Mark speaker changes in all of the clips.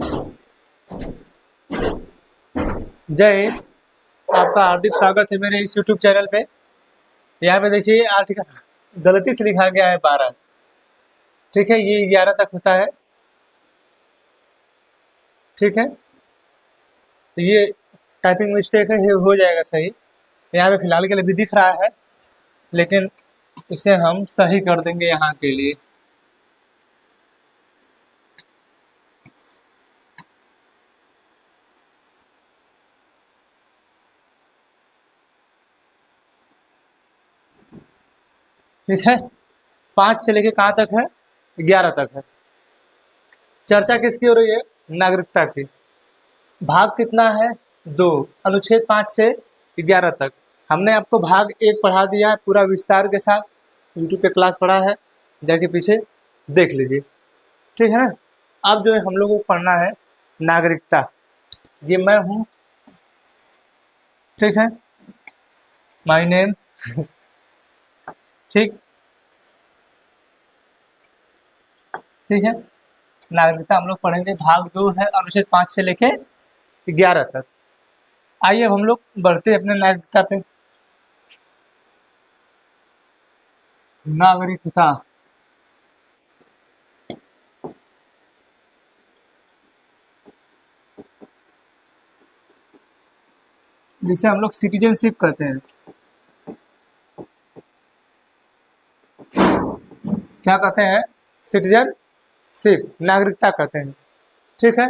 Speaker 1: जय हिंद। आपका हार्दिक स्वागत है मेरे इस यूट्यूब चैनल पे। यहाँ पे देखिए आर्टिकल गलती से लिखा गया है 12। ठीक है, ये 11 तक होता है। ठीक है, तो ये टाइपिंग मिस्टेक है, ये हो जाएगा सही। यहाँ पे फिलहाल के लिए भी दिख रहा है, लेकिन इसे हम सही कर देंगे यहाँ के लिए। ठीक है, 5 से लेके कहाँ तक है? 11 तक है। चर्चा किसकी हो रही है? नागरिकता की। भाग कितना है? 2। अनुच्छेद 5 से 11 तक। हमने आपको भाग 1 पढ़ा दिया है पूरा विस्तार के साथ। यूट्यूब पे क्लास पढ़ा है, जाके पीछे देख लीजिए। ठीक है ना। अब जो है हम लोगों को पढ़ना है नागरिकता। ये मैं हूँ। ठीक है, माय नेम। ठीक ठीक है, नागरिकता हम लोग पढ़ेंगे। भाग 2 है, अनुच्छेद 5 से लेके 11 तक। आइए अब हम लोग बढ़ते हैं अपने नागरिकता पे। नागरिकता जिसे हम लोग सिटीजनशिप कहते हैं। क्या कहते हैं? सिटीजनशिप, नागरिकता कहते हैं। ठीक है,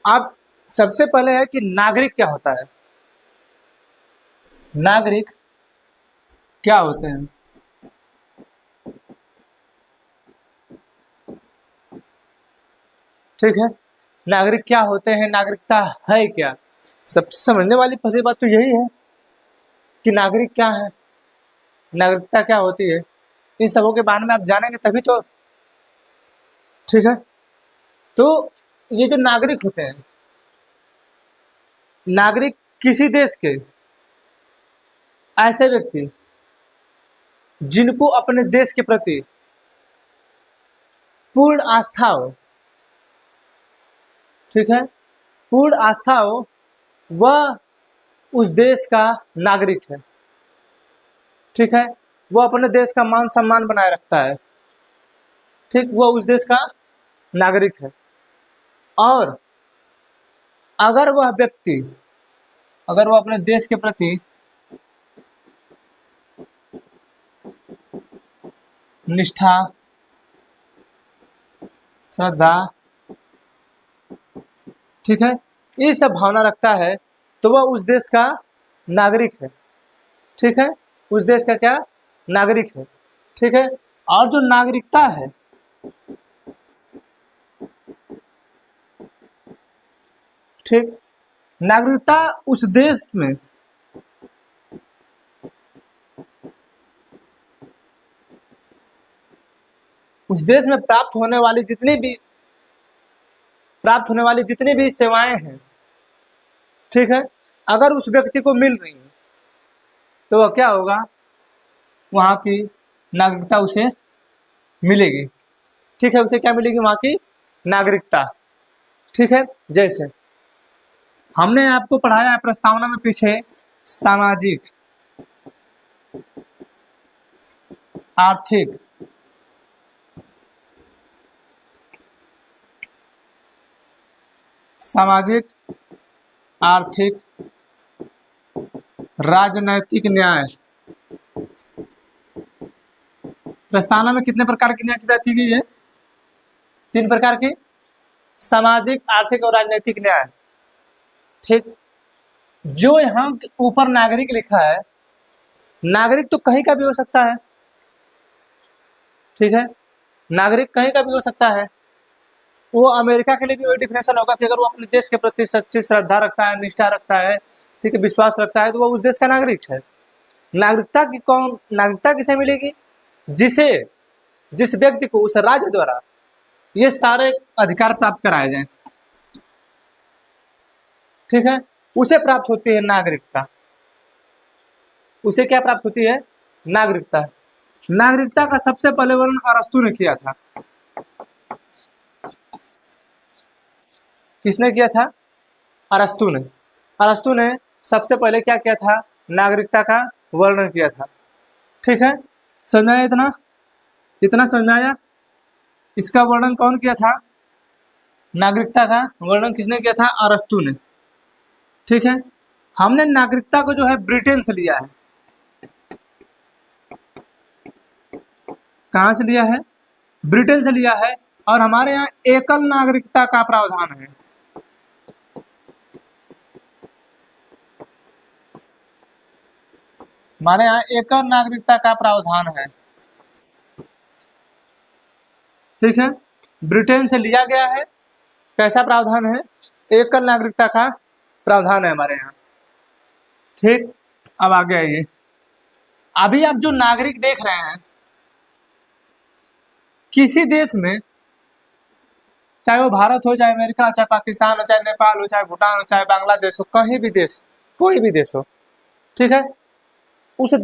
Speaker 1: अब सबसे पहले है कि नागरिक क्या होता है। नागरिक क्या होते हैं? ठीक है, नागरिक क्या होते हैं, नागरिकता है क्या? सबसे समझने वाली पहली बात तो यही है कि नागरिक क्या है, नागरिकता क्या होती है। इन सबों के बारे में आप जानेंगे तभी तो। ठीक है, तो ये जो नागरिक होते हैं, नागरिक किसी देश के ऐसे व्यक्ति जिनको अपने देश के प्रति पूर्ण आस्था हो। ठीक है, पूर्ण आस्था हो, वह उस देश का नागरिक है। ठीक है, वो अपने देश का मान सम्मान बनाए रखता है। ठीक, वह उस देश का नागरिक है। और अगर वह व्यक्ति, अगर वह अपने देश के प्रति निष्ठा, श्रद्धा, ठीक है, ये सब भावना रखता है, तो वह उस देश का नागरिक है। ठीक है, उस देश का क्या? नागरिक है। ठीक है, और जो नागरिकता है, ठीक, नागरिकता उस देश में उस देश में प्राप्त होने वाली जितनी भी सेवाएं हैं, ठीक है, अगर उस व्यक्ति को मिल रही है तो वह क्या होगा? वहां की नागरिकता उसे मिलेगी। ठीक है, उसे क्या मिलेगी? वहां की नागरिकता। ठीक है, जैसे हमने आपको पढ़ाया है प्रस्तावना में पीछे, सामाजिक, आर्थिक, सामाजिक, आर्थिक, राजनैतिक न्याय। प्रस्तावना में कितने प्रकार के न्याय की बात की गई है? 3 प्रकार की, सामाजिक, आर्थिक और राजनैतिक न्याय। ठीक, जो यहाँ ऊपर नागरिक लिखा है, नागरिक तो कहीं का भी हो सकता है। ठीक है, नागरिक कहीं का भी हो सकता है। वो अमेरिका के लिए भी वही डिफिनेशन होगा कि अगर वो अपने देश के प्रति सच्ची श्रद्धा रखता है, निष्ठा रखता है, ठीक है, विश्वास रखता है, तो वो उस देश का नागरिक है। नागरिकता किसे मिलेगी? जिस व्यक्ति को उस राज्य द्वारा ये सारे अधिकार प्राप्त कराए जाएं, ठीक है, उसे प्राप्त होती है नागरिकता। उसे क्या प्राप्त होती है? नागरिकता। नागरिकता का सबसे पहले वर्णन अरस्तु ने किया था। किसने किया था? अरस्तु ने। अरस्तु ने सबसे पहले क्या किया था? नागरिकता का वर्णन किया था। ठीक है, समझ में आया इतना? इतना समझ में आया? इसका वर्णन कौन किया था? नागरिकता का वर्णन किसने किया था? अरस्तु ने। ठीक है, हमने नागरिकता को जो है ब्रिटेन से लिया है। कहाँ से लिया है? ब्रिटेन से लिया है। और हमारे यहाँ एकल नागरिकता का प्रावधान है। हमारे यहाँ एकल नागरिकता का प्रावधान है। ठीक है, ब्रिटेन से लिया गया है। कैसा प्रावधान है? एकल नागरिकता का प्रावधान है हमारे यहाँ। ठीक, अब आगे आइए। अभी आप जो नागरिक देख रहे हैं, किसी देश में, चाहे वो भारत हो, चाहे अमेरिका हो, चाहे पाकिस्तान हो, चाहे नेपाल हो, चाहे भूटान हो, चाहे बांग्लादेश हो, कहीं भी देश, कोई भी देश हो, ठीक है, उस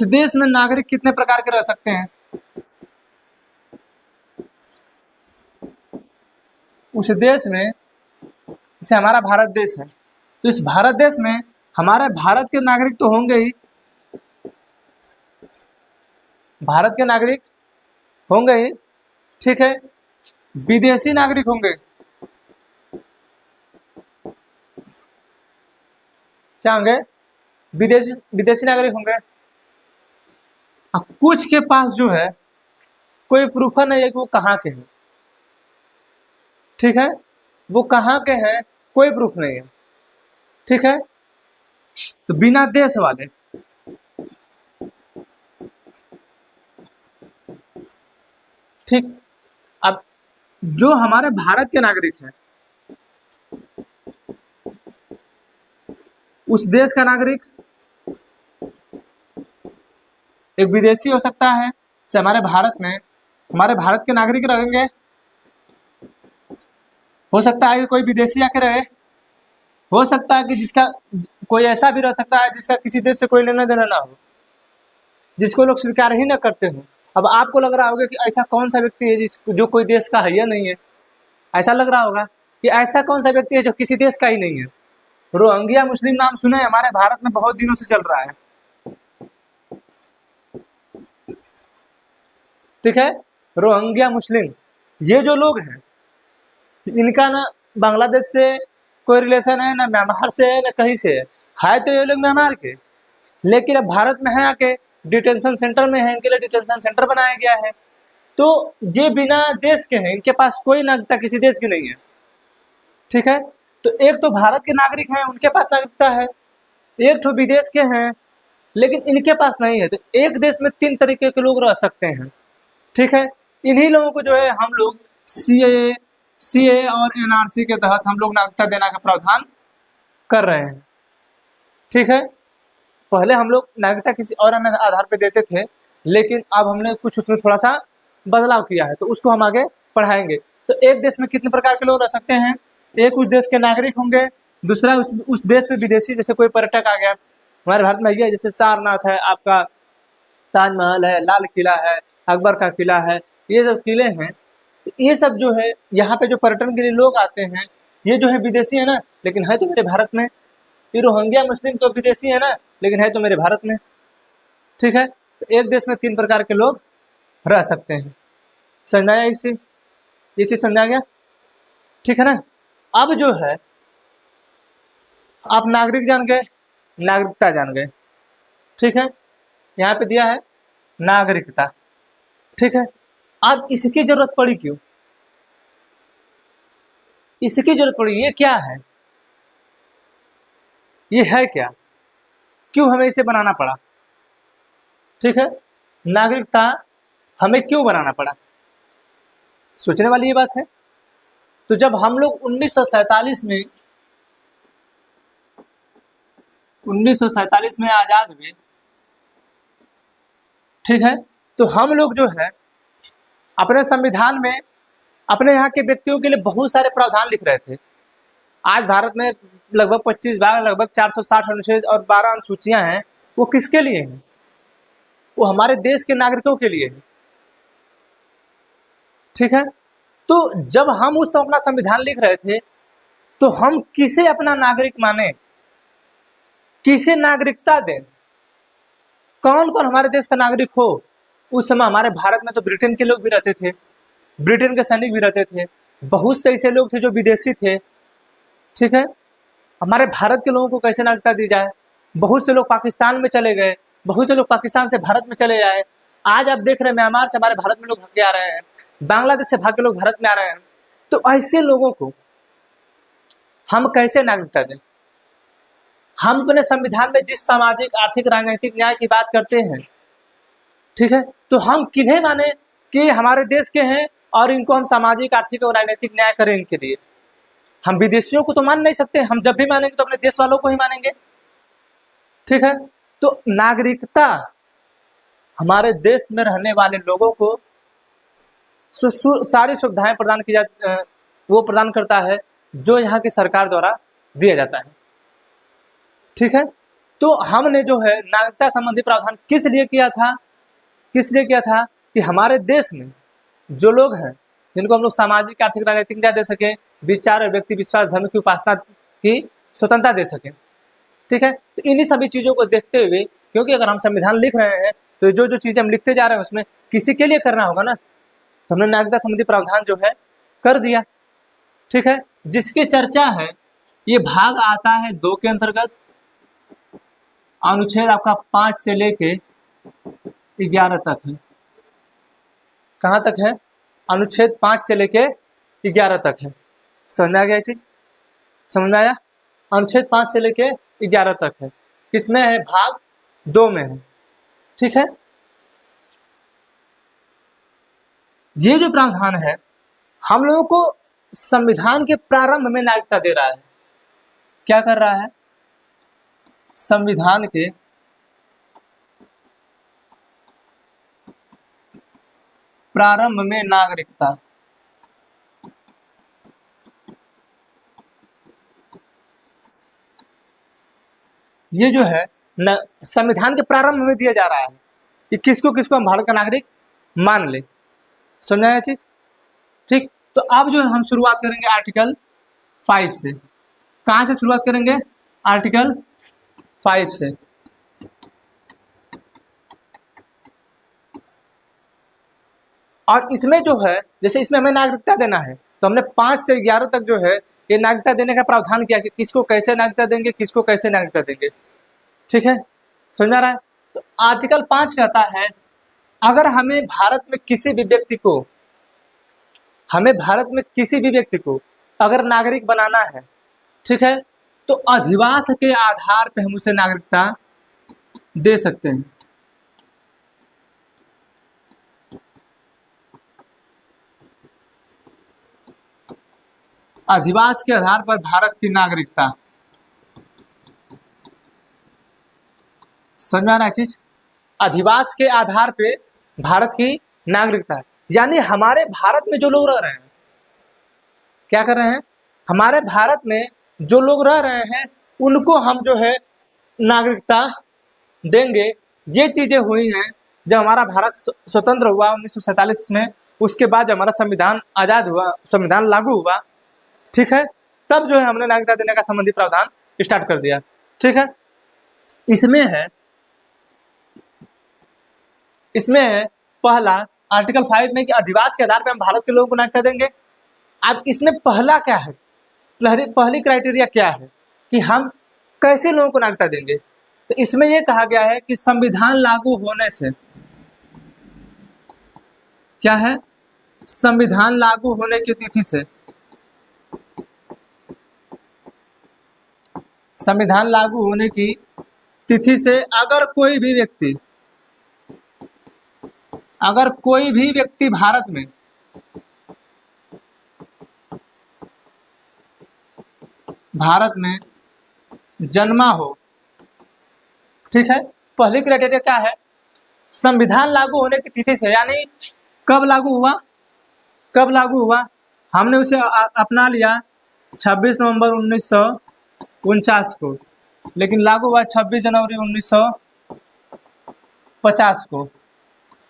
Speaker 1: देश में नागरिक कितने प्रकार के रह सकते हैं? उस देश में, जैसे हमारा भारत देश है, तो इस भारत देश में हमारे भारत के नागरिक तो होंगे ही, भारत के नागरिक होंगे ही। ठीक है, विदेशी नागरिक होंगे। क्या होंगे? विदेशी नागरिक होंगे। कुछ के पास जो है कोई प्रूफ नहीं है कि वो कहाँ के हैं। ठीक है, वो कहाँ के हैं कोई प्रूफ नहीं है। ठीक है, तो बिना देश वाले, ठीक, अब जो हमारे भारत के नागरिक हैं, उस देश का नागरिक एक विदेशी हो सकता है, जैसे हमारे भारत के नागरिक रहेंगे, हो सकता है कि कोई विदेशी आके रहे, हो सकता है कि जिसका कोई ऐसा भी रह सकता है जिसका किसी देश से कोई लेना देना ना हो, जिसको लोग स्वीकार ही ना करते हो। अब आपको लग रहा होगा कि ऐसा कौन सा व्यक्ति है जो कोई देश का है या नहीं है। ऐसा लग रहा होगा कि ऐसा कौन सा व्यक्ति है जो किसी देश का ही नहीं है। रोहिंग्या मुस्लिम नाम सुने? हमारे भारत में बहुत दिनों से चल रहा है। ठीक है, रोहिंग्या मुस्लिम, ये जो लोग हैं, इनका ना बांग्लादेश से कोई रिलेशन है, ना म्यांमार से है, ना कहीं से है तो ये लोग म्यांमार के, लेकिन अब भारत में है आके डिटेंशन सेंटर में है, इनके लिए डिटेंशन सेंटर बनाया गया है। तो ये बिना देश के हैं, इनके पास कोई नागरिकता किसी देश की नहीं है। ठीक है, तो एक तो भारत के नागरिक हैं, उनके पास नागरिकता है, एक तो विदेश के हैं लेकिन इनके पास नहीं है। तो एक देश में 3 तरीके के लोग रह सकते हैं। ठीक है, इन्हीं लोगों को जो है हम लोग सीए और एनआरसी के तहत हम लोग नागरिकता देने का प्रावधान कर रहे हैं। ठीक है, पहले हम लोग नागरिकता किसी और आधार पर देते थे, लेकिन अब हमने कुछ उसमें थोड़ा सा बदलाव किया है, तो उसको हम आगे पढ़ाएंगे। तो एक देश में कितने प्रकार के लोग रह सकते हैं? एक उस देश के नागरिक होंगे, दूसरा उस देश में विदेशी, जैसे कोई पर्यटक आ गया, हमारे भारत में ये जैसे सारनाथ है, आपका ताजमहल है, लाल किला है, अकबर का किला है, ये सब किले हैं। ये सब जो है यहाँ पे जो पर्यटन के लिए लोग आते हैं, ये जो है विदेशी है ना, लेकिन है तो मेरे भारत में। ये रोहिंग्या मुस्लिम तो विदेशी है ना, लेकिन है तो मेरे भारत में। ठीक है, तो एक देश में 3 प्रकार के लोग रह सकते हैं। समझाया इसे? ये चीज समझा गया? ठीक है ना। अब जो है आप नागरिक जान गए, नागरिकता जान गए। ठीक है, यहाँ पे दिया है नागरिकता। ठीक है, अब इसकी जरूरत पड़ी क्यों? इसकी जरूरत पड़ी, ये क्या है, ये है क्या, क्यों हमें इसे बनाना पड़ा? ठीक है, नागरिकता हमें क्यों बनाना पड़ा, सोचने वाली ये बात है। तो जब हम लोग 1947 में आजाद हुए, ठीक है, तो हम लोग जो है अपने संविधान में अपने यहाँ के व्यक्तियों के लिए बहुत सारे प्रावधान लिख रहे थे। आज भारत में लगभग 25 भाग, लगभग 460 अनुच्छेद और 12 अनुसूचियां हैं। वो किसके लिए हैं? वो हमारे देश के नागरिकों के लिए है। ठीक है, तो जब हम उस समय अपना संविधान लिख रहे थे तो हम किसे अपना नागरिक माने, किसे नागरिकता दें, कौन कौन हमारे देश का नागरिक हो। उस समय हमारे भारत में तो ब्रिटेन के लोग भी रहते थे, ब्रिटेन के सैनिक भी रहते थे, बहुत से ऐसे लोग थे जो विदेशी थे। ठीक है, हमारे भारत के लोगों को कैसे नागरिकता दी जाए। बहुत से लोग पाकिस्तान में चले गए, बहुत से लोग पाकिस्तान से भारत में चले आए। आज आप देख रहे हैं म्यांमार से हमारे भारत में लोग भाग के आ रहे हैं, बांग्लादेश से भाग के लोग भारत में आ रहे हैं। तो ऐसे लोगों को हम कैसे नागरिकता दें। हम अपने संविधान में जिस सामाजिक आर्थिक राजनीतिक न्याय की बात करते हैं, ठीक है, तो हम किन्हें माने कि हमारे देश के हैं और इनको हम सामाजिक आर्थिक और राजनीतिक न्याय करें इनके लिए। हम विदेशियों को तो मान नहीं सकते, हम जब भी मानेंगे तो अपने देश वालों को ही मानेंगे। ठीक है, तो नागरिकता हमारे देश में रहने वाले लोगों को सारी सुविधाएं प्रदान की वो प्रदान करता है जो यहाँ की सरकार द्वारा दिया जाता है। ठीक है, तो हमने जो है नागरिकता संबंधी प्रावधान किस लिए किया था, कि हमारे देश में जो लोग हैं जिनको हम लोग सामाजिक आर्थिक राजनीतिक न्याय दे सके, विचार और व्यक्ति विश्वास धर्म की उपासना की स्वतंत्रता दे सके। ठीक है, तो इन्हीं सभी चीजों को देखते हुए, क्योंकि अगर हम संविधान लिख रहे हैं तो जो जो चीजें हम लिखते जा रहे हैं उसमें किसी के लिए करना होगा ना, तो हमने नागरिकता संबंधी प्रावधान जो है कर दिया। ठीक है, जिसकी चर्चा है ये भाग आता है 2 के अंतर्गत, अनुच्छेद आपका 5 से लेके 11 तक है। कहाँ तक है? अनुच्छेद 5 से लेके 11 तक है। समझ में आ गया ये चीज? समझ में आया? अनुच्छेद 5 से लेके 11 तक है। किसमें है? भाग 2 में है। ठीक है, ये जो प्रावधान है हम लोगों को संविधान के प्रारंभ में नागरिकता दे रहा है। क्या कर रहा है? संविधान के प्रारंभ में नागरिकता। ये जो है संविधान के प्रारंभ में दिया जा रहा है कि किसको किसको हम भारत का नागरिक मान ले। समझ आया चीज? ठीक, तो अब जो है हम शुरुआत करेंगे आर्टिकल 5 से। कहां से शुरुआत करेंगे? आर्टिकल 5 से। और इसमें जो है, जैसे इसमें हमें नागरिकता देना है तो हमने 5 से 11 तक जो है ये नागरिकता देने का प्रावधान किया कि किसको कैसे नागरिकता देंगे, किसको कैसे नागरिकता देंगे। ठीक है, समझ आ रहा है? तो आर्टिकल 5 कहता है अगर हमें भारत में किसी भी व्यक्ति को अगर नागरिक बनाना है, ठीक है, तो अधिवास के आधार पर हम उसे नागरिकता दे सकते हैं। अधिवास के आधार पर भारत की नागरिकता। समझ में आ रहा है चीज? अधिवास के आधार पे भारत की नागरिकता है, यानी हमारे भारत में जो लोग रह रहे हैं, क्या कर रहे हैं? हमारे भारत में जो लोग रह रहे हैं उनको हम जो है नागरिकता देंगे। ये चीजें हुई हैं जब हमारा भारत स्वतंत्र हुआ 1947 में, उसके बाद जब हमारा संविधान आजाद हुआ, संविधान लागू हुआ, ठीक है, तब जो है हमने नागरिकता देने का संबंधी प्रावधान स्टार्ट कर दिया। ठीक है, इसमें है पहला आर्टिकल 5 में कि अधिवास के आधार पर हम भारत के लोगों को नागरिकता देंगे। अब इसमें पहला क्या है, पहली क्राइटेरिया क्या है कि हम कैसे लोगों को नागरिकता देंगे? तो इसमें यह कहा गया है कि संविधान लागू होने से, क्या है? संविधान लागू होने की तिथि से, संविधान लागू होने की तिथि से अगर कोई भी व्यक्ति भारत में जन्मा हो, ठीक है, पहली क्राइटेरिया क्या है? संविधान लागू होने की तिथि से, यानी कब लागू हुआ? हमने उसे अपना लिया 26 नवंबर 1949 को, लेकिन लागू हुआ 26 जनवरी 1950 को।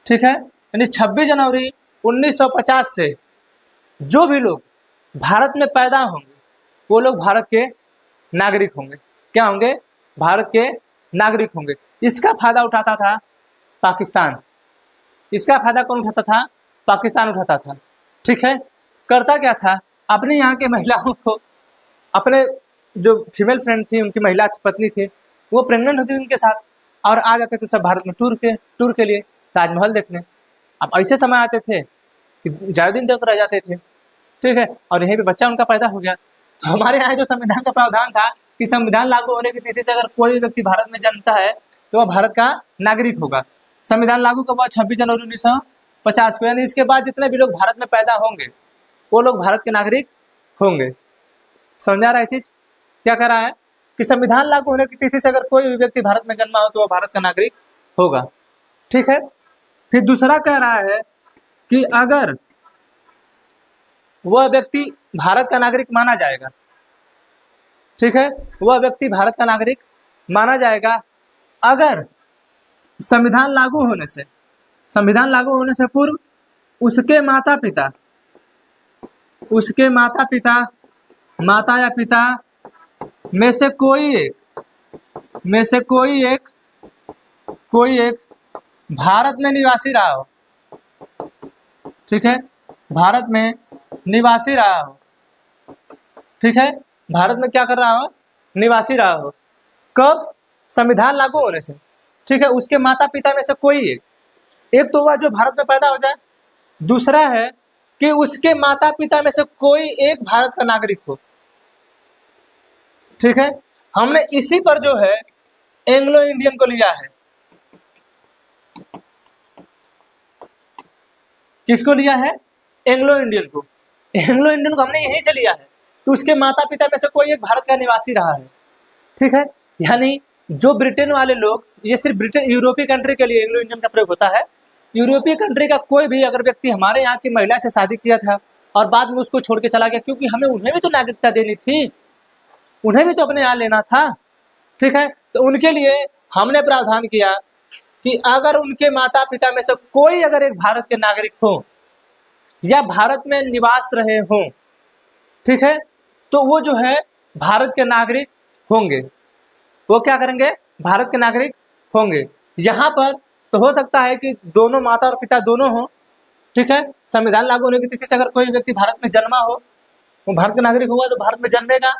Speaker 1: ठीक है, यानी 26 जनवरी 1950 से जो भी लोग भारत में पैदा होंगे वो लोग भारत के नागरिक होंगे। क्या होंगे? भारत के नागरिक होंगे। इसका फायदा उठाता था पाकिस्तान। इसका फायदा कौन उठाता था? पाकिस्तान उठाता था। ठीक है। करता क्या था? अपने यहाँ के महिलाओं को, अपने जो फीमेल फ्रेंड थी, उनकी महिला पत्नी थी, वो प्रेग्नेंट होती थी उनके साथ, और आ जाते थे सब भारत में टूर के लिए, ताजमहल देखने। अब ऐसे समय आते थे कि ज़्यादा दिन तक रह जाते थे। ठीक है। और यहीं पे बच्चा उनका पैदा हो गया। तो हमारे यहाँ जो संविधान का प्रावधान था कि संविधान लागू होने की तिथि से अगर कोई भी व्यक्ति भारत में जन्मता है तो वह भारत का नागरिक होगा। संविधान लागू कब हुआ? 26 जनवरी 1950 को। यानी इसके बाद जितने भी लोग भारत में पैदा होंगे वो लोग भारत के नागरिक होंगे। समझ आ रहा है चीज? क्या कह रहा है कि संविधान लागू होने की तिथि से अगर कोई भी व्यक्ति भारत में जन्मा हो तो वह भारत का नागरिक होगा। ठीक है। फिर दूसरा कह रहा है कि अगर वह व्यक्ति भारत का नागरिक माना जाएगा, ठीक है, वह व्यक्ति भारत का नागरिक माना जाएगा अगर संविधान लागू होने से पूर्व उसके माता या पिता में से कोई एक भारत में निवासी रहा हो। ठीक है। भारत में निवासी रहा हो। ठीक है। भारत में क्या कर रहा हो? निवासी रहा हो। कब? संविधान लागू होने से। ठीक है। उसके माता पिता में से कोई एक तो वह जो भारत में पैदा हो जाए, दूसरा है कि उसके माता पिता में से कोई एक भारत का नागरिक हो। ठीक है। हमने इसी पर जो है एंग्लो इंडियन को लिया है। किसको लिया है? एंग्लो इंडियन को। एंग्लो इंडियन को हमने यहीं से लिया है कि उसके माता पिता में से कोई एक भारत का निवासी रहा है। ठीक है। यानी जो ब्रिटेन वाले लोग, ये सिर्फ ब्रिटेन, यूरोपीय कंट्री के लिए एंग्लो इंडियन का प्रयोग होता है। यूरोपीय कंट्री का कोई भी अगर व्यक्ति हमारे यहाँ की महिला से शादी किया था और बाद में उसको छोड़ के चला गया, क्योंकि हमें उन्हें भी तो नागरिकता देनी थी, उन्हें भी तो अपने यहाँ लेना था। ठीक है। तो उनके लिए हमने प्रावधान किया कि अगर उनके माता पिता में से कोई अगर एक भारत के नागरिक हो या भारत में निवास रहे हों, ठीक है, तो वो जो है भारत के नागरिक होंगे। वो क्या करेंगे? भारत के नागरिक होंगे। यहाँ पर तो हो सकता है कि दोनों माता और पिता दोनों हो। ठीक है। संविधान लागू होने की तिथि से अगर कोई व्यक्ति भारत में जन्मा हो, वो भारत का नागरिक होगा तो भारत में जन्मेगा।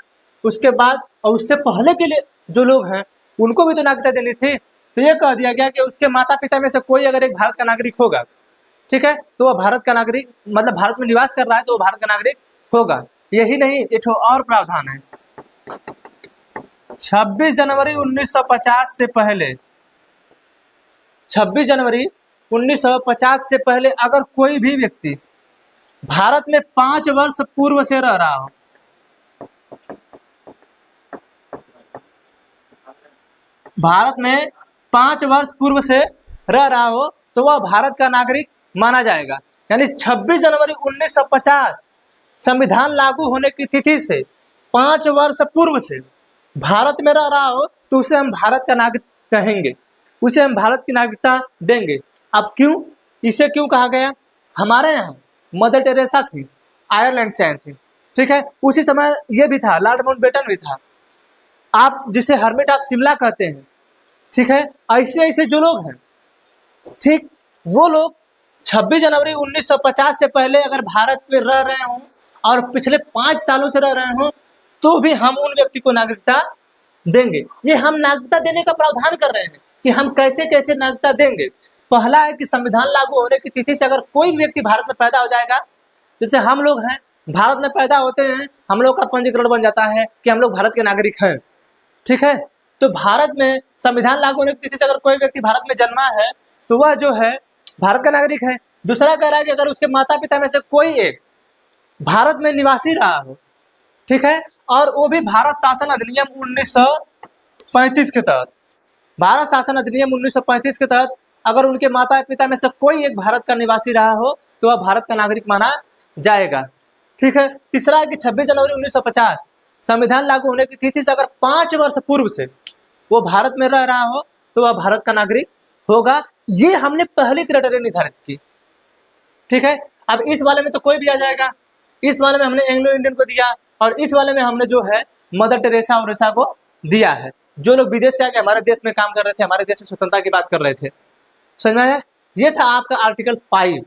Speaker 1: उसके बाद और उससे पहले के लिए जो लोग हैं उनको भी तो नागरिकता देनी थी। तो ये कह दिया गया कि उसके माता पिता में से कोई अगर एक भारत का नागरिक होगा, ठीक है, तो वह भारत का नागरिक, मतलब भारत में निवास कर रहा है तो वो भारत का नागरिक होगा। यही नहीं, एक और प्रावधान है। 26 जनवरी 1950 से पहले, 26 जनवरी 1950 से पहले अगर कोई भी व्यक्ति भारत में 5 वर्ष पूर्व से रह रहा हो, भारत में 5 वर्ष पूर्व से रह रहा हो तो वह भारत का नागरिक माना जाएगा। यानी 26 जनवरी 1950 संविधान लागू होने की तिथि से 5 वर्ष पूर्व से भारत में रह रहा हो तो उसे हम भारत का नागरिक कहेंगे, उसे हम भारत की नागरिकता देंगे। अब क्यों, इसे क्यों कहा गया? हमारे यहाँ मदर टेरेसा थी, आयरलैंड से आई थी। ठीक है। उसी समय ये भी था, लॉर्ड माउंटबेटन भी था, आप जिसे हर्मिट ऑफ शिमला कहते हैं। ठीक है। ऐसे ऐसे जो लोग हैं, ठीक, वो लोग 26 जनवरी 1950 से पहले अगर भारत में रह रहे हों और पिछले 5 सालों से रह रहे हों तो भी हम उन व्यक्ति को नागरिकता देंगे। ये हम नागरिकता देने का प्रावधान कर रहे हैं कि हम कैसे कैसे नागरिकता देंगे। पहला है कि संविधान लागू होने की तिथि से अगर कोई व्यक्ति भारत में पैदा हो जाएगा, जैसे हम लोग हैं भारत में पैदा होते हैं, हम लोग का पंजीकरण बन जाता है कि हम लोग भारत के नागरिक हैं। ठीक है। तो भारत में संविधान लागू होने की तिथि से अगर कोई व्यक्ति भारत में जन्मा है तो वह जो है भारत का नागरिक है। दूसरा कह रहा है कि अगर उसके माता पिता में से कोई एक भारत में निवासी रहा हो, ठीक है, और वो भी भारत शासन अधिनियम 1935 के तहत, भारत शासन अधिनियम 1935 के तहत अगर उनके माता पिता में से कोई एक भारत का निवासी रहा हो तो वह भारत का नागरिक माना जाएगा। ठीक है। तीसरा है कि 26 जनवरी 1950 संविधान लागू होने की तिथि से अगर 5 वर्ष पूर्व से वो भारत में रह रहा हो तो वह भारत का नागरिक होगा। ये हमने पहली क्राइटेरिया निर्धारित की। ठीक है। अब इस वाले में तो कोई भी आ जाएगा, इस वाले में हमने एंग्लो इंडियन को दिया, और इस वाले में हमने जो है मदर टेरेसा उरेसा को दिया है, जो लोग विदेश से आके हमारे देश में काम कर रहे थे, हमारे देश में स्वतंत्रता की बात कर रहे थे। समझ में आया? ये था आपका आर्टिकल 5।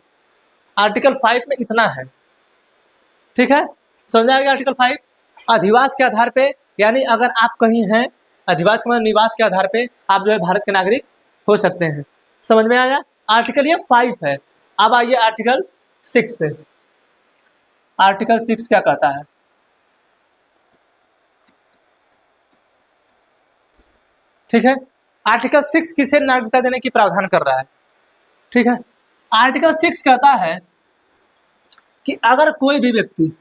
Speaker 1: आर्टिकल 5 में इतना है, ठीक है, समझ आएगा। आर्टिकल 5 अधिवास के आधार पे, यानी अगर आप कहीं हैं, अधिवास के मतलब निवास के आधार पे आप जो है भारत के नागरिक हो सकते हैं। समझ में आया? आर्टिकल ये 5 है। अब आइए आर्टिकल 6 पे। आर्टिकल 6 क्या कहता है? ठीक है, आर्टिकल 6 किसे नागरिकता देने की प्रावधान कर रहा है? ठीक है, आर्टिकल 6 कहता है कि अगर कोई भी व्यक्ति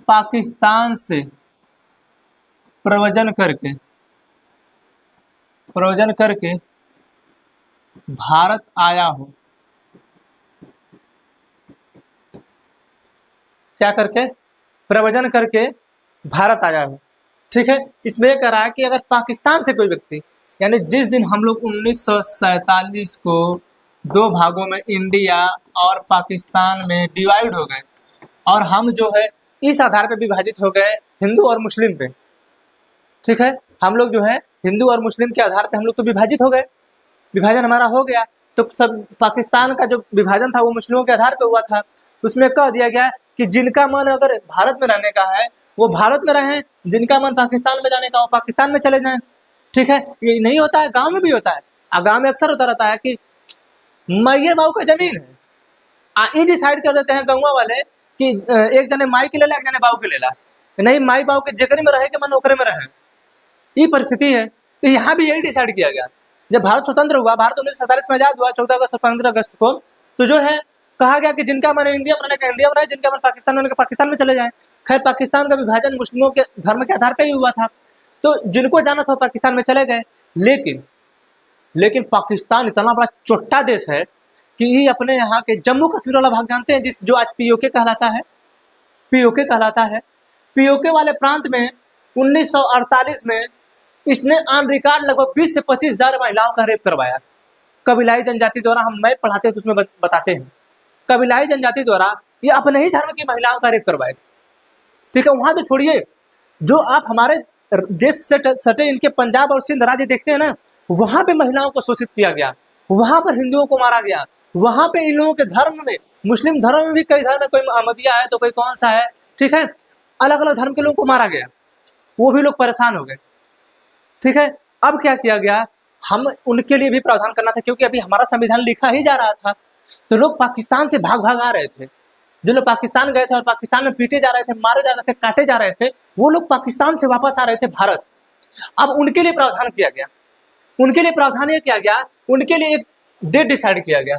Speaker 1: पाकिस्तान से प्रव्रजन करके भारत आया हो, क्या करके? प्रव्रजन करके भारत आया हो, ठीक है। इसमें कह रहा है कि अगर पाकिस्तान से कोई व्यक्ति, यानी जिस दिन हम लोग 1947 को 2 भागों में इंडिया और पाकिस्तान में डिवाइड हो गए, और हम जो है इस आधार पे विभाजित हो गए हिंदू और मुस्लिम पे, ठीक है, हम लोग जो है हिंदू और मुस्लिम के आधार पे हम लोग तो विभाजित हो गए, विभाजन हमारा हो गया। तो सब पाकिस्तान का जो विभाजन था वो मुस्लिमों के आधार पे हुआ था। उसमें कह दिया गया कि जिनका मन अगर भारत में रहने का है वो भारत में रहें, जिनका मन पाकिस्तान में जाने का वो पाकिस्तान में चले जाएं, ठीक है। ये नहीं होता है, गांव में भी होता है। गांव में अक्सर होता रहता है कि मैये बाऊ का जमीन है, ये डिसाइड कर देते हैं गाँव वाले कि एक जने माई के ले ला, एक जने बाऊ के ले ला, नहीं माई बाऊ के जेकरे में रहे के मन ओकरे में रहे, ये परिस्थिति है। तो यहाँ भी यही डिसाइड किया गया। जब भारत स्वतंत्र हुआ, भारत 1947 में आजाद हुआ 14 अगस्त और 15 अगस्त को, तो जो है कहा गया कि जिनका मन इंडिया में रहने का इंडिया में रहे, जिनका मन पाकिस्तान में रहने का पाकिस्तान में चले जाएं। खैर पाकिस्तान का विभाजन मुस्लिमों के धर्म के आधार पर ही हुआ था, तो जिनको जाना था पाकिस्तान में चले गए। लेकिन पाकिस्तान इतना बड़ा चोट्टा देश है कि ये अपने यहाँ के जम्मू कश्मीर वाला भाग जानते हैं, जो आज पीओके कहलाता है, पीओके कहलाता है। पीओके वाले प्रांत में 1948 में इसने ऑन रिकॉर्ड लगभग 20 से 25 हजार महिलाओं का रेप करवाया। कबीलाई जनजाति द्वारा, हम मैं पढ़ाते हैं तो उसमें बताते हैं, कबीलाई जनजाति द्वारा ये अपने ही धर्म की महिलाओं का रेप करवाए, ठीक है। वहां तो छोड़िए, जो आप हमारे देश से सटे इनके पंजाब और सिंध राज्य देखते हैं ना, वहां पे महिलाओं को शोषित किया गया, वहां पर हिंदुओं को मारा गया, वहां पे इन लोगों के धर्म में, मुस्लिम धर्म में भी कई धर्म है, कोई अहमदिया है तो कोई कौन सा है, ठीक है, अलग अलग धर्म के लोगों को मारा गया, वो भी लोग परेशान हो गए, ठीक है। अब क्या किया गया, हम उनके लिए भी प्रावधान करना था, क्योंकि अभी हमारा संविधान लिखा ही जा रहा था, तो लोग पाकिस्तान से भाग भाग आ रहे थे। जो लोग पाकिस्तान गए थे और पाकिस्तान में पीटे जा रहे थे, मारे जा रहे थे, काटे जा रहे थे, वो लोग पाकिस्तान से वापस आ रहे थे भारत। अब उनके लिए प्रावधान किया गया, उनके लिए प्रावधान ये किया गया, उनके लिए एक डेट डिसाइड किया गया,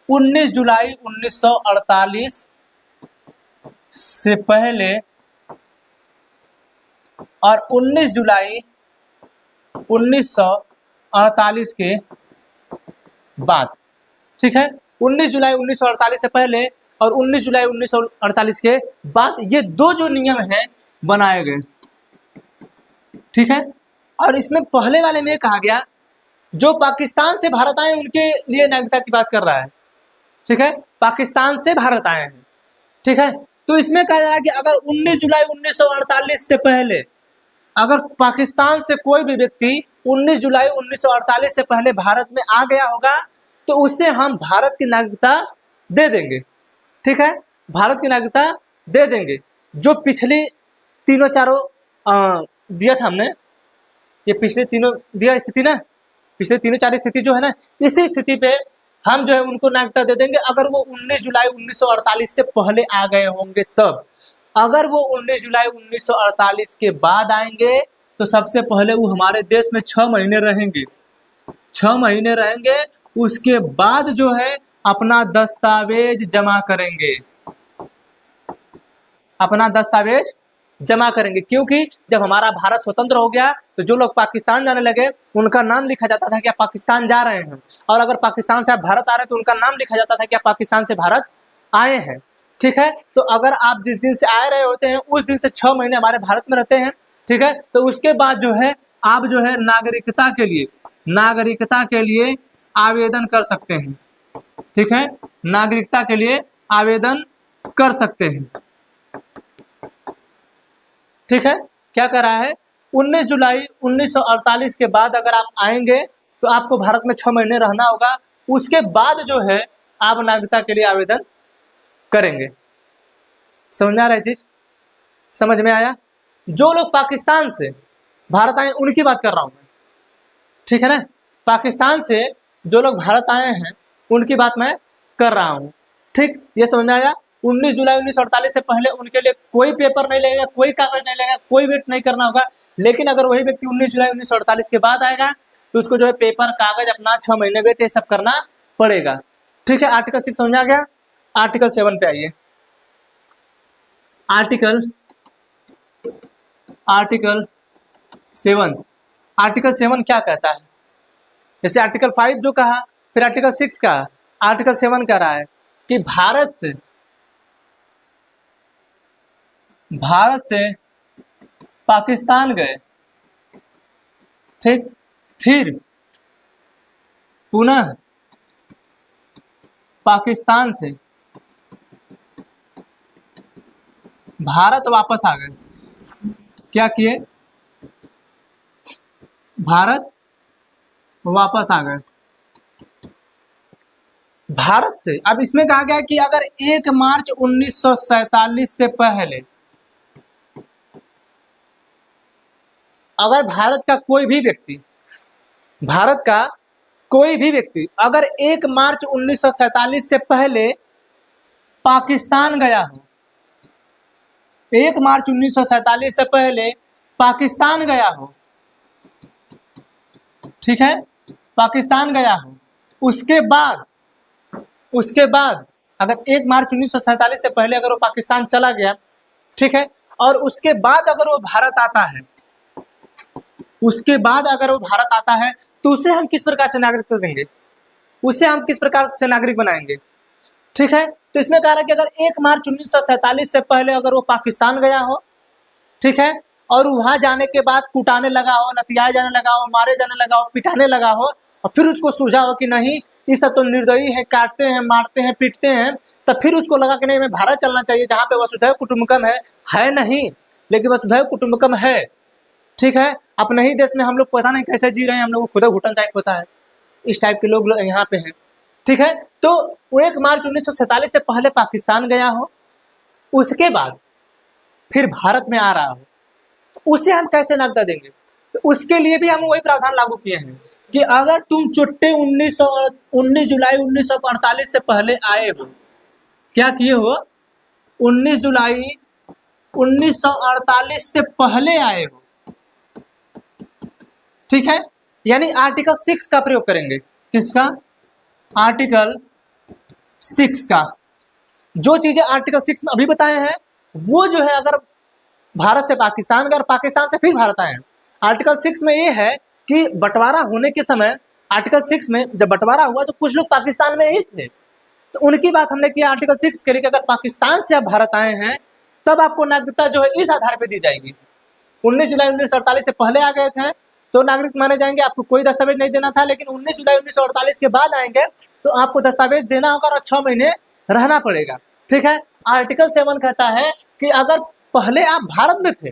Speaker 1: 19 जुलाई 1948 से पहले और 19 जुलाई 1948 के बाद, ठीक है। 19 जुलाई 1948 से पहले और 19 जुलाई 1948 के बाद, ये 2 जो नियम हैं बनाए गए, ठीक है। और इसमें पहले वाले में कहा गया जो पाकिस्तान से भारत आए उनके लिए नागरिकता की बात कर रहा है, ठीक है, पाकिस्तान से भारत आए हैं, ठीक है। तो इसमें कहा जाए कि अगर 19 जुलाई 1948 से पहले, अगर पाकिस्तान से कोई भी व्यक्ति 19 जुलाई 1948 से पहले भारत में आ गया होगा तो उसे हम भारत की नागरिकता दे देंगे, ठीक है, भारत की नागरिकता दे देंगे। जो पिछली तीनों चारों दिया था हमने, ये पिछले तीनों दिया स्थिति ना, पिछले तीनों चार स्थिति जो है ना, इसी स्थिति पे हम जो है उनको नागरिकता दे देंगे अगर वो 19 जुलाई 1948 से पहले आ गए होंगे तब। अगर वो 19 जुलाई 1948 के बाद आएंगे तो सबसे पहले वो हमारे देश में 6 महीने रहेंगे, 6 महीने रहेंगे, उसके बाद जो है अपना दस्तावेज जमा करेंगे, अपना दस्तावेज जमा करेंगे। क्योंकि जब हमारा भारत स्वतंत्र हो गया तो जो लोग पाकिस्तान जाने लगे उनका नाम लिखा जाता था कि आप पाकिस्तान जा रहे हैं, और अगर पाकिस्तान से आप भारत आ रहे हैं तो उनका नाम लिखा जाता था कि आप पाकिस्तान से भारत आए हैं, ठीक है। तो अगर आप जिस दिन से आ रहे होते हैं उस दिन से 6 महीने हमारे भारत में रहते हैं, ठीक है, तो उसके बाद जो है आप जो है नागरिकता के लिए आवेदन कर सकते हैं, ठीक है, नागरिकता के लिए आवेदन कर सकते हैं। ठीक है, क्या कर रहा है, 19 जुलाई 1948 के बाद अगर आप आएंगे तो आपको भारत में 6 महीने रहना होगा। उसके बाद जो है आप नागरिकता के लिए आवेदन करेंगे। समझ में आ रहा है चीज, समझ में आया। जो लोग पाकिस्तान से भारत आए उनकी बात कर रहा हूं मैं, ठीक है ना। पाकिस्तान से जो लोग भारत आए हैं उनकी बात मैं कर रहा हूं। ठीक, ये समझ में आया। 19 जुलाई 1948 से पहले उनके लिए कोई पेपर नहीं लगेगा, कोई कागज नहीं लगेगा, कोई वेट नहीं करना होगा। लेकिन अगर वही व्यक्ति 19 जुलाई 1948 के बाद आएगा तो उसको जो है पेपर, कागज, अपना 6 महीने वेट ये सब करना पड़ेगा। ठीक है, आर्टिकल 6 समझ आ गया। आर्टिकल 7 पे आइए। आर्टिकल 7, आर्टिकल 7 क्या कहता है। जैसे आर्टिकल 5 जो कहा, फिर आर्टिकल 6 का, आर्टिकल 7 कह रहा है कि भारत से पाकिस्तान गए, ठीक, फिर पुनः पाकिस्तान से भारत वापस आ गए। क्या किए, भारत वापस आ गए। भारत से, अब इसमें कहा गया कि अगर 1 मार्च 1947 से पहले अगर भारत का कोई भी व्यक्ति अगर 1 मार्च 1947 से पहले पाकिस्तान गया हो, 1 मार्च 1947 से पहले पाकिस्तान गया हो, ठीक है, पाकिस्तान गया हो, उसके बाद अगर 1 मार्च 1947 से पहले अगर वो पाकिस्तान चला गया, ठीक है, और उसके बाद अगर वो भारत आता है, तो उसे हम किस प्रकार से नागरिकता देंगे, उसे हम किस प्रकार से नागरिक बनाएंगे। ठीक है, तो इसमें कह रहा है कि अगर 1 मार्च 1947 से पहले अगर वो पाकिस्तान गया हो, ठीक है, और वहां जाने के बाद कुटाने लगा हो, लतियाए जाने लगा हो, मारे जाने लगा हो, पिटाने लगा हो, और फिर उसको सूझा हो कि नहीं ये सब तो निर्दयी है, काटते हैं, मारते हैं, पीटते हैं, तब फिर उसको लगा कि नहीं हमें भारत चलना चाहिए जहां पे वसुधैव कुटुंबकम है नहीं, लेकिन वसुधैव कुटुंबकम है। ठीक है, अपने ही देश में हम लोग पता नहीं कैसे जी रहे हैं, हम लोग को खुदा घुटन टाइप होता है, इस टाइप के लोग यहाँ पे हैं। ठीक है, तो 1 मार्च 1947 से पहले पाकिस्तान गया हो, उसके बाद फिर भारत में आ रहा हो, तो उसे हम कैसे नागरिकता देंगे। तो उसके लिए भी हम वही प्रावधान लागू किए हैं कि अगर तुम चुट्टे 19 जुलाई 1948 से पहले आए हो, क्या किए हो, 19 जुलाई 1948 से पहले आए हो, ठीक है, यानी आर्टिकल 6 का प्रयोग करेंगे। किसका, आर्टिकल 6 का। जो चीजें आर्टिकल 6 में अभी बताए हैं वो जो है अगर भारत से पाकिस्तान गए और पाकिस्तान से फिर भारत आए, आर्टिकल 6 में ये है कि बंटवारा होने के समय, आर्टिकल 6 में जब बंटवारा हुआ तो कुछ लोग पाकिस्तान में ही थे, तो उनकी बात हमने किया आर्टिकल 6 के लिए कि अगर पाकिस्तान से आप भारत आए हैं तब आपको नागरिकता जो है इस आधार पर दी जाएगी। 19 जुलाई 1948 से पहले आ गए थे तो नागरिक माने जाएंगे, आपको कोई दस्तावेज नहीं देना था, लेकिन 19 जुलाई 1948 के बाद आएंगे तो आपको दस्तावेज देना होगा और 6 महीने रहना पड़ेगा। ठीक है, आर्टिकल 7 कहता है कि अगर पहले आप भारत में थे,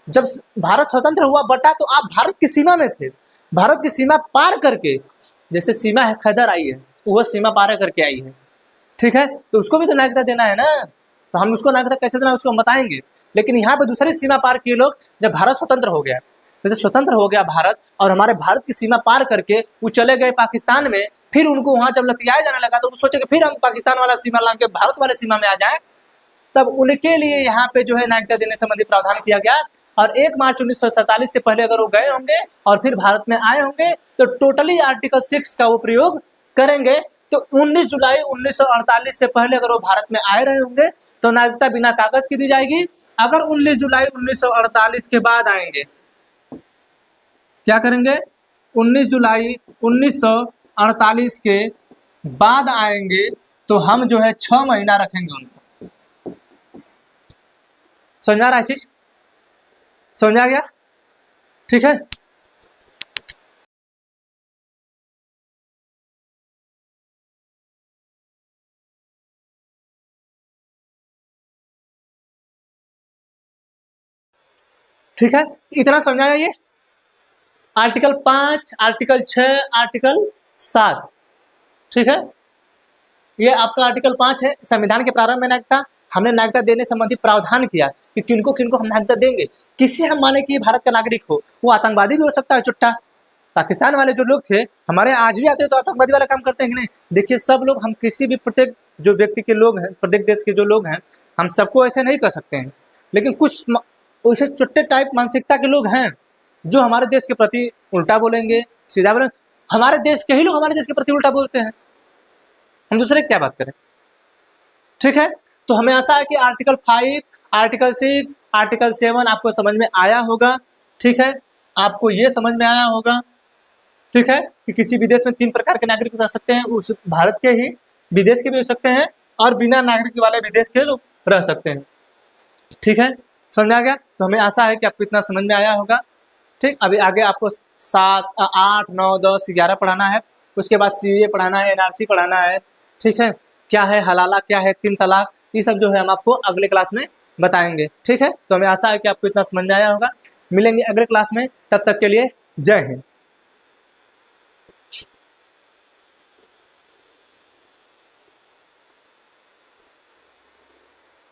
Speaker 1: जब भारत स्वतंत्र हुआ बटा तो आप भारत की सीमा में थे, भारत की सीमा पार करके, जैसे सीमा है खैदर आई है वो सीमा पार करके आई है, ठीक है, तो उसको भी तो नागरिकता देना है ना, तो हम उसको नागरिकता कैसे देना उसको हम बताएंगे। लेकिन यहाँ पे दूसरी सीमा पार किए लोग, जब भारत स्वतंत्र हो गया, जैसे स्वतंत्र हो गया भारत और हमारे भारत की सीमा पार करके वो चले गए पाकिस्तान में, फिर उनको वहां जब लतियाया जाने लगा तो वो सोचे कि फिर हम पाकिस्तान वाला सीमा ला के भारत वाले सीमा में आ जाए, तब उनके लिए यहाँ पे जो है नागरिकता देने संबंधी प्रावधान किया गया। और 1 मार्च 1947 से पहले अगर वो गए होंगे और फिर भारत में आए होंगे तो टोटली आर्टिकल 6 का वो प्रयोग करेंगे। तो 19 जुलाई 1948 से पहले अगर वो भारत में आए रहे होंगे तो नागरिकता बिना कागज की दी जाएगी। अगर 19 जुलाई 1948 के बाद आएंगे, क्या करेंगे, 19 जुलाई 1948 के बाद आएंगे तो हम जो है 6 महीना रखेंगे उनको। समझ आ रहा है चीज, समझ आ गया, ठीक है। ठीक है, इतना समझाया ये आर्टिकल 5, आर्टिकल 6, आर्टिकल 7। ठीक है, ये आपका आर्टिकल 5 है। संविधान के प्रारंभ में नागरिकता, हमने नागरिकता देने संबंधी प्रावधान किया कि किनको किनको हम नागरिकता देंगे। किसी हम माने कि भारत का नागरिक हो, वो आतंकवादी भी हो सकता है चुट्टा। पाकिस्तान वाले जो लोग थे हमारे आज भी आते हैं तो आतंकवादी वाला काम करते हैं कि नहीं? देखिए सब लोग, हम किसी भी प्रत्येक जो व्यक्ति के लोग हैं, प्रत्येक देश के जो लोग हैं, हम सबको ऐसे नहीं कर सकते हैं। लेकिन कुछ वैसे चुट्टे टाइप मानसिकता के लोग हैं जो हमारे देश के प्रति उल्टा बोलेंगे, सीधा बोलेंगे। हमारे देश के ही लोग हमारे देश के प्रति उल्टा बोलते हैं, हम दूसरे क्या बात करें। ठीक है, तो हमें आशा है कि आर्टिकल 5, आर्टिकल 6, आर्टिकल 7 आपको समझ में आया होगा। ठीक है, आपको ये समझ में आया होगा। ठीक है, कि किसी विदेश में 3 प्रकार के नागरिक रह सकते हैं, उस भारत के ही, विदेश के भी हो सकते हैं, और बिना नागरिक वाले विदेश के लोग रह सकते हैं। ठीक है, समझ में आ गया? तो हमें आशा है कि आपको इतना समझ में आया होगा। ठीक, अभी आगे आपको 7, 8, 9, 10, 11 पढ़ाना है। उसके बाद सीए पढ़ाना है, एनआरसी पढ़ाना है। ठीक है, क्या है हलाला, क्या है 3 तलाक, ये सब जो है हम आपको अगले क्लास में बताएंगे। ठीक है, तो हमें आशा है कि आपको इतना समझ में आया होगा। मिलेंगे अगले क्लास में, तब तक के लिए जय हिंद।